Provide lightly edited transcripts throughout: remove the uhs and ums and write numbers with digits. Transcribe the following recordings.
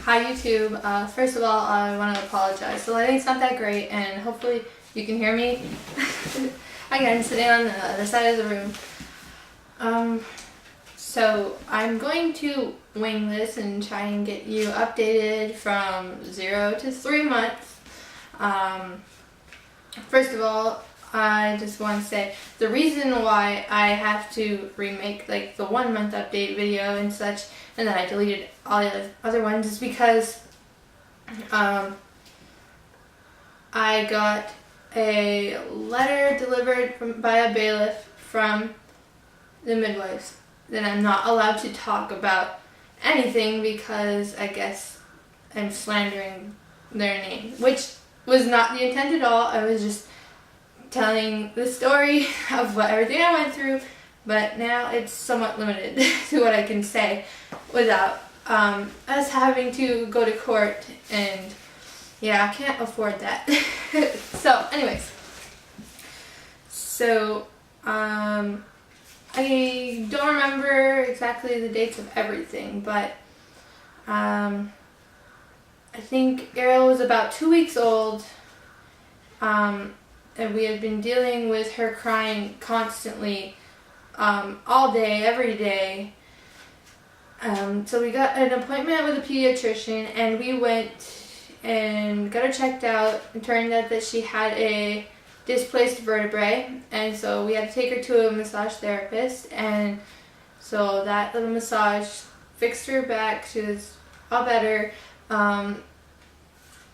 Hi YouTube. First of all, I want to apologize. The lighting's not that great, and hopefully you can hear me. Again, sitting on the other side of the room. So I'm going to wing this and try and get you updated from 0 to 3 months. First of all, I just want to say the reason why I have to remake like the 1 month update video and such, and then I deleted all the other ones, is because I got a letter delivered by a bailiff from the midwives that I'm not allowed to talk about anything because I guess I'm slandering their name, which was not the intent at all. I was just telling the story of everything I went through, but now it's somewhat limited to what I can say without us having to go to court, and yeah, I can't afford that. So anyways, I don't remember exactly the dates of everything, but I think Ariel was about 2 weeks old, and we had been dealing with her crying constantly, all day, every day. So we got an appointment with a pediatrician, and we went and got her checked out, and turned out that she had a displaced vertebrae, and so we had to take her to a massage therapist, and so that little massage fixed her back. She was all better.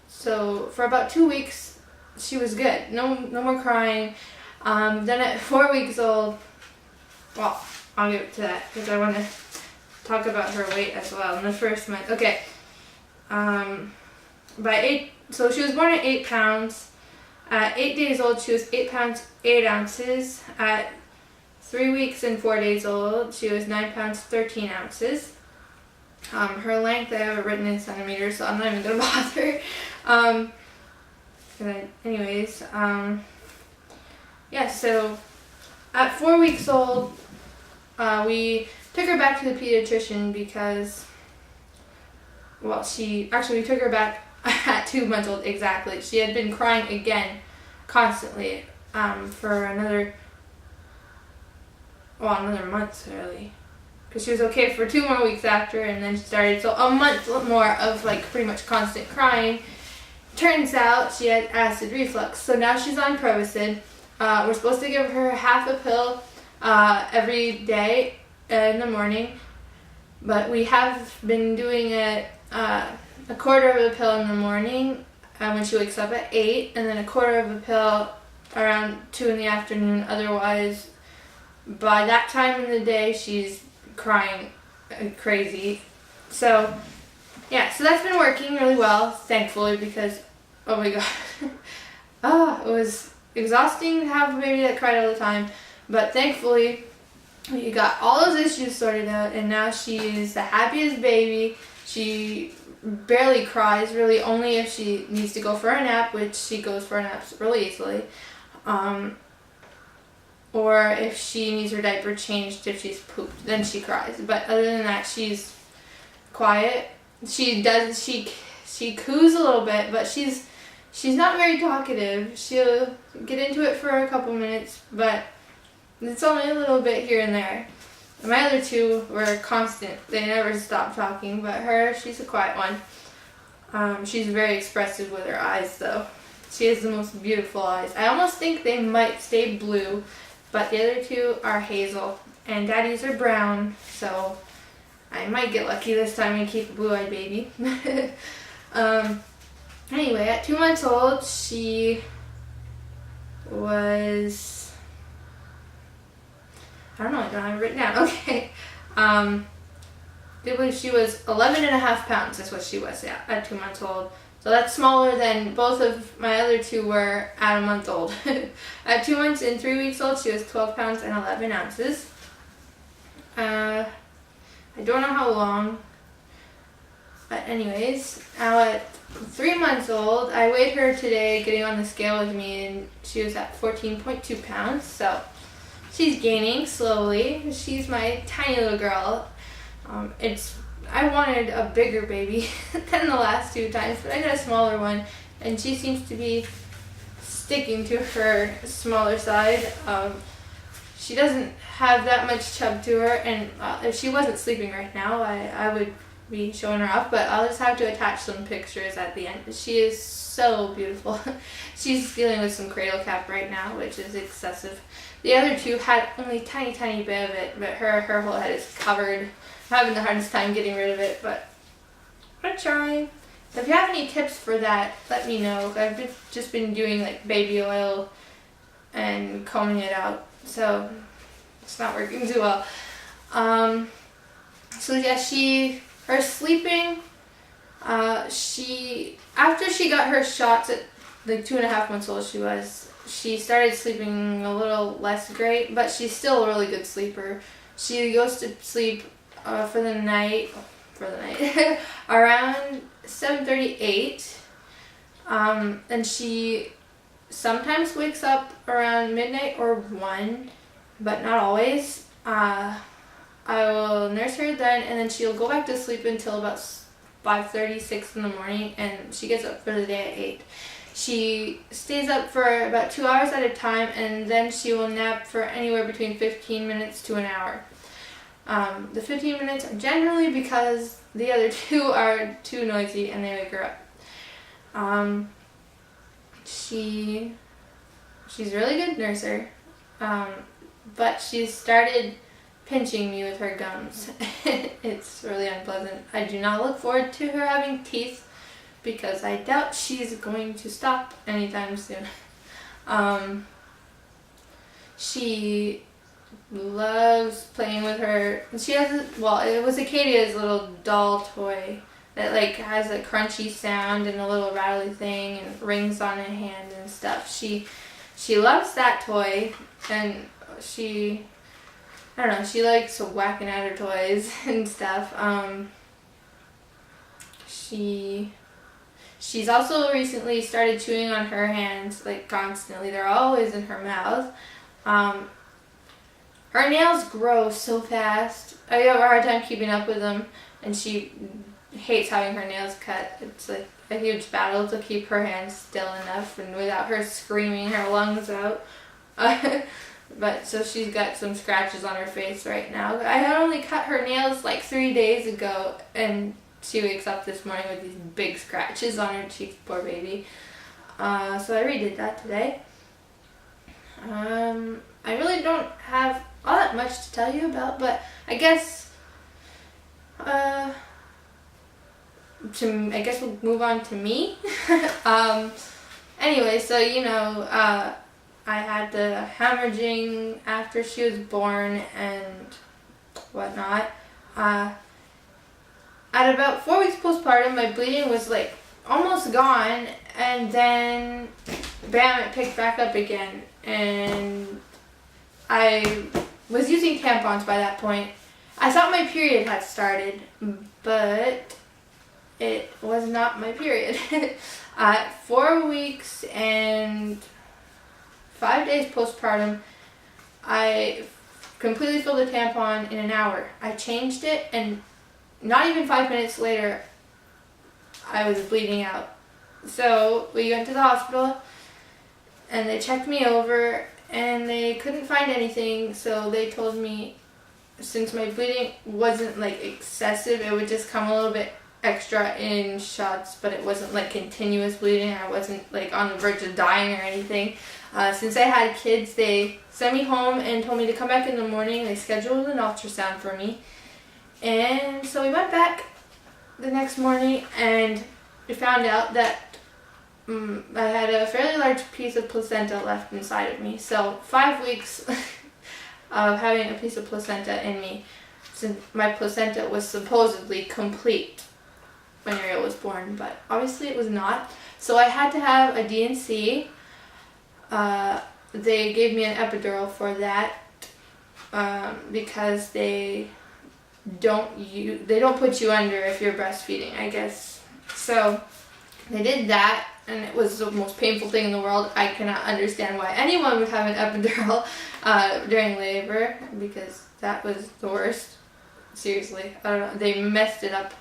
So for about 2 weeks she was good. No more crying. Then at 4 weeks old, well, I'll get to that because I want to talk about her weight as well in the first month. Okay. So she was born at 8 pounds. At 8 days old, she was 8 pounds 8 ounces. At 3 weeks and 4 days old, she was 9 pounds 13 ounces. Her length, I have it written in centimeters, so I'm not even going to bother. Anyways, yeah, so at 4 weeks old, we took her back to the pediatrician because, well, we took her back at 2 months old exactly. She had been crying again constantly for another month really, because she was okay for 2 more weeks after, and then she started, so a month more of like pretty much constant crying. Turns out she had acid reflux, so now she's on Prevacid. We're supposed to give her half a pill every day in the morning, but we have been doing it a quarter of a pill in the morning when she wakes up at 8, and then a quarter of a pill around 2 in the afternoon. Otherwise, by that time in the day, she's crying crazy. So yeah, so that's been working really well, thankfully, because, oh my god, it was exhausting to have a baby that cried all the time, but thankfully we got all those issues sorted out, and now she's the happiest baby. She barely cries, really, only if she needs to go for a nap, which she goes for naps really easily, or if she needs her diaper changed if she's pooped, then she cries. But other than that, she's quiet. She coos a little bit, but she's not very talkative. She'll get into it for a couple minutes, but it's only a little bit here and there. My other two were constant. They never stopped talking, but her, she's a quiet one. She's very expressive with her eyes, though. She has the most beautiful eyes. I almost think they might stay blue, but the other two are hazel, and Daddy's are brown, so I might get lucky this time and keep a blue-eyed baby. Anyway, at 2 months old, she was, I don't know, I don't have it written down. Okay. I believe she was 11.5 pounds, that's what she was, yeah, at 2 months old. So that's smaller than both of my other two were at a month old. At 2 months and 3 weeks old, she was 12 pounds and 11 ounces. I don't know how long, but anyways, now at 3 months old, I weighed her today, getting on the scale with me, and she was at 14.2 pounds, so she's gaining slowly. She's my tiny little girl. It's I wanted a bigger baby than the last 2 times, but I got a smaller one, and she seems to be sticking to her smaller side. She doesn't have that much chub to her, and if she wasn't sleeping right now, I would be showing her off, but I'll just have to attach some pictures at the end. She is so beautiful. She's dealing with some cradle cap right now, which is excessive. The other 2 had only tiny bit of it, but her whole head is covered. I'm having the hardest time getting rid of it, but I'm trying. So if you have any tips for that, let me know. I've just been doing like baby oil and combing it out, so it's not working too well. So yeah, her sleeping, after she got her shots at like 2.5 months old, she started sleeping a little less great, but she's still a really good sleeper. She goes to sleep for the night around 7:38, and she sometimes wakes up around midnight or 1, but not always. I will nurse her then, and then she'll go back to sleep until about 5:30, 6 in the morning, and she gets up for the day at 8. She stays up for about 2 hours at a time, and then she will nap for anywhere between 15 minutes to an hour. The 15 minutes are generally because the other 2 are too noisy and they wake her up. She's a really good nurser, but she started pinching me with her gums. It's really unpleasant. I do not look forward to her having teeth because I doubt she's going to stop anytime soon. She loves playing with her. She has it was Acadia's little doll toy that like has a crunchy sound and a little rattly thing and rings on a hand and stuff. She loves that toy, and she likes whacking at her toys and stuff. She's also recently started chewing on her hands like constantly. They're always in her mouth. Her nails grow so fast. I have a hard time keeping up with them, and she hates having her nails cut. It's like a huge battle to keep her hands still enough and without her screaming her lungs out. But so she's got some scratches on her face right now. I had only cut her nails like 3 days ago, and she wakes up this morning with these big scratches on her cheeks, poor baby. So I redid that today. I really don't have all that much to tell you about, but I guess we'll move on to me. Anyway, so I had the hemorrhaging after she was born and whatnot. At about 4 weeks postpartum, my bleeding was like almost gone, and then bam, it picked back up again. And I was using tampons by that point. I thought my period had started, but it was not my period. At 4 weeks and 5 days postpartum, I completely filled the tampon in an hour. I changed it, and not even 5 minutes later, I was bleeding out. So we went to the hospital, and they checked me over, and they couldn't find anything. So they told me, since my bleeding wasn't like excessive, it would just come a little bit extra in shots, but it wasn't like continuous bleeding. I wasn't like on the verge of dying or anything. Since I had kids, they sent me home and told me to come back in the morning. They scheduled an ultrasound for me. And so we went back the next morning, and we found out that I had a fairly large piece of placenta left inside of me. So 5 weeks of having a piece of placenta in me, since my placenta was supposedly complete when Ariel was born, but obviously it was not. So I had to have a D&C. They gave me an epidural for that because they don't put you under if you're breastfeeding, I guess. So they did that, and it was the most painful thing in the world. I cannot understand why anyone would have an epidural during labor, because that was the worst. seriously. I don't know. They messed it up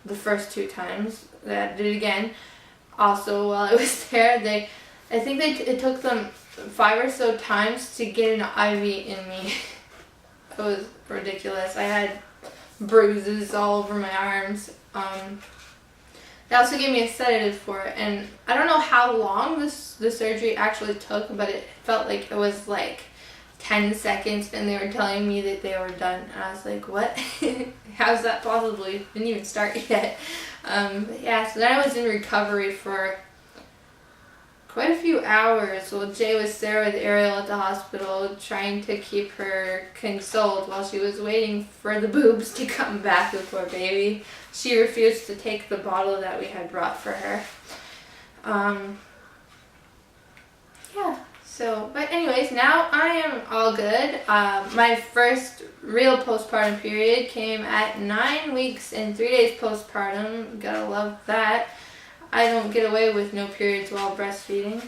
the first 2 times. They had to do it again. Also, while I was there, I think it took them 5 or so times to get an IV in me. It was ridiculous. I had bruises all over my arms. They also gave me a sedative for it, and I don't know how long the surgery actually took, but it felt like it was like 10 seconds, and they were telling me that they were done, and I was like, what? How's that possible? It didn't even start yet. But yeah, so then I was in recovery for quite a few hours. Well, Jay was there with Ariel at the hospital trying to keep her consoled while she was waiting for the boobs to come back, the poor baby. She refused to take the bottle that we had brought for her. Yeah, so, but anyways, now I am all good. My first real postpartum period came at 9 weeks and 3 days postpartum. Gotta love that. I don't get away with no periods while breastfeeding.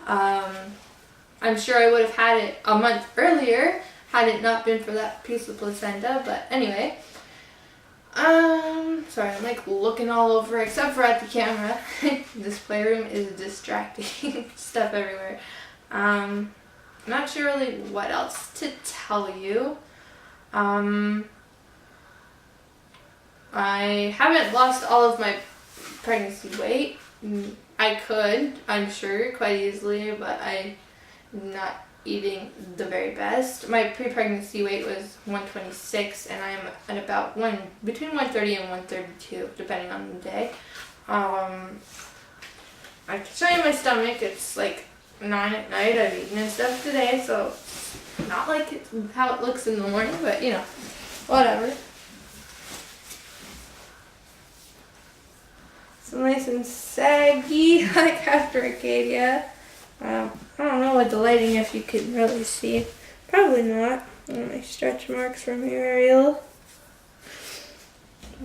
I'm sure I would have had it a month earlier had it not been for that piece of placenta, but anyway. Sorry, I'm like looking all over except for at the camera. This playroom is distracting. Stuff everywhere. Not sure really what else to tell you. I haven't lost all of my pregnancy weight. I could, I'm sure, quite easily, but I'm not eating the very best. My pre-pregnancy weight was 126, and I'm at about between 130 and 132, depending on the day. I can show you my stomach. It's like 9 at night. I've eaten and stuff today, so it's not like it's how it looks in the morning, but you know, whatever. So nice and saggy, like after Acadia. I don't know with the lighting if you can really see. Probably not. My stretch marks from here, Ariel.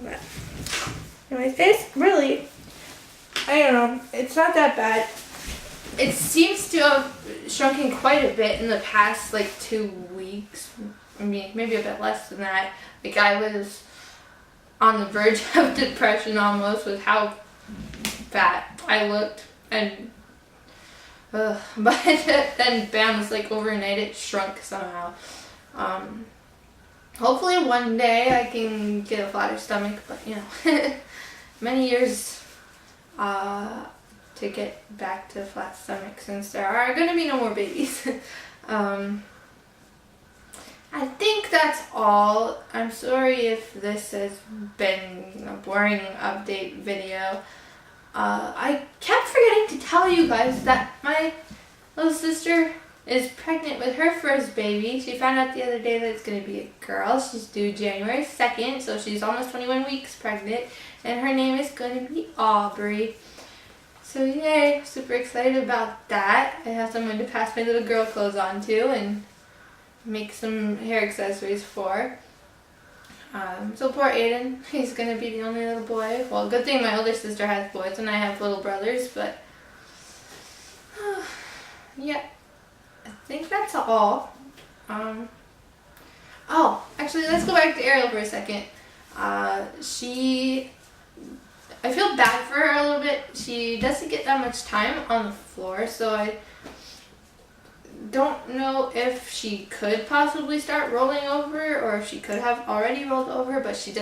But anyways, it's really, I don't know, it's not that bad. It seems to have shrunken quite a bit in the past like 2 weeks. I mean, maybe a bit less than that. Like I was on the verge of depression almost with how fat I looked, and but then bam, it's like overnight it shrunk somehow. Hopefully one day I can get a flatter stomach, but you know, many years to get back to a flat stomach since there are going to be no more babies. I think that's all. I'm sorry if this has been a boring update video. I kept forgetting to tell you guys that my little sister is pregnant with her first baby. She found out the other day that it's going to be a girl. She's due January 2nd, so she's almost 21 weeks pregnant, and her name is going to be Aubrey. So yay, super excited about that. I have someone to pass my little girl clothes on to and make some hair accessories for. So poor Aiden, he's going to be the only little boy. Well, good thing my older sister has boys and I have little brothers, but yeah, I think that's all. Oh, actually, let's go back to Ariel for a second. I feel bad for her a little bit. She doesn't get that much time on the floor, so I don't know if she could possibly start rolling over or if she could have already rolled over, but she's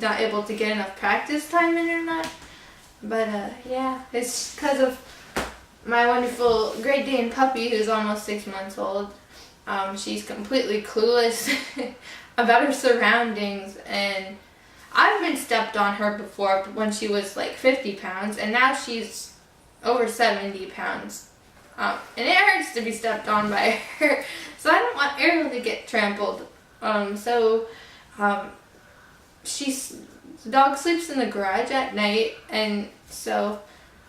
not able to get enough practice time in or not. But yeah, it's because of my wonderful Great Dane puppy who's almost 6 months old. She's completely clueless about her surroundings, and I've been stepped on her before when she was like 50 pounds, and now she's over 70 pounds. And it hurts to be stepped on by her, so I don't want Ariel to get trampled. The dog sleeps in the garage at night, and so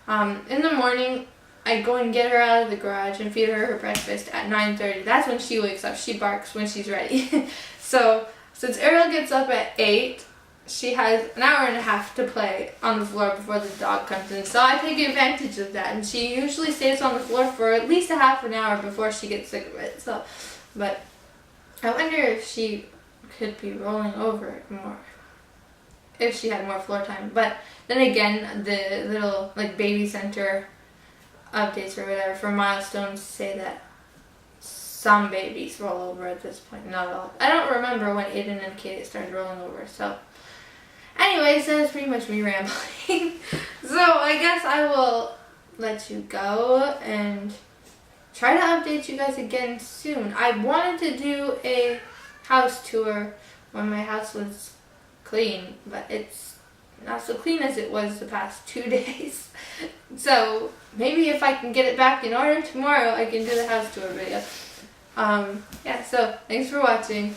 in the morning I go and get her out of the garage and feed her breakfast at 9:30. That's when she wakes up. She barks when she's ready. So since Ariel gets up at 8, she has an hour and a half to play on the floor before the dog comes in. So I take advantage of that, and she usually stays on the floor for at least a half an hour before she gets sick of it. So, but I wonder if she could be rolling over more if she had more floor time. But then again, the little like baby center updates or whatever for milestones say that some babies roll over at this point, not all. I don't remember when Aiden and Kate started rolling over. So anyways, that's pretty much me rambling. So I guess I will let you go and try to update you guys again soon. I wanted to do a house tour when my house was clean, but it's not so clean as it was the past 2 days. So maybe if I can get it back in order tomorrow, I can do the house tour video. Yeah, so thanks for watching.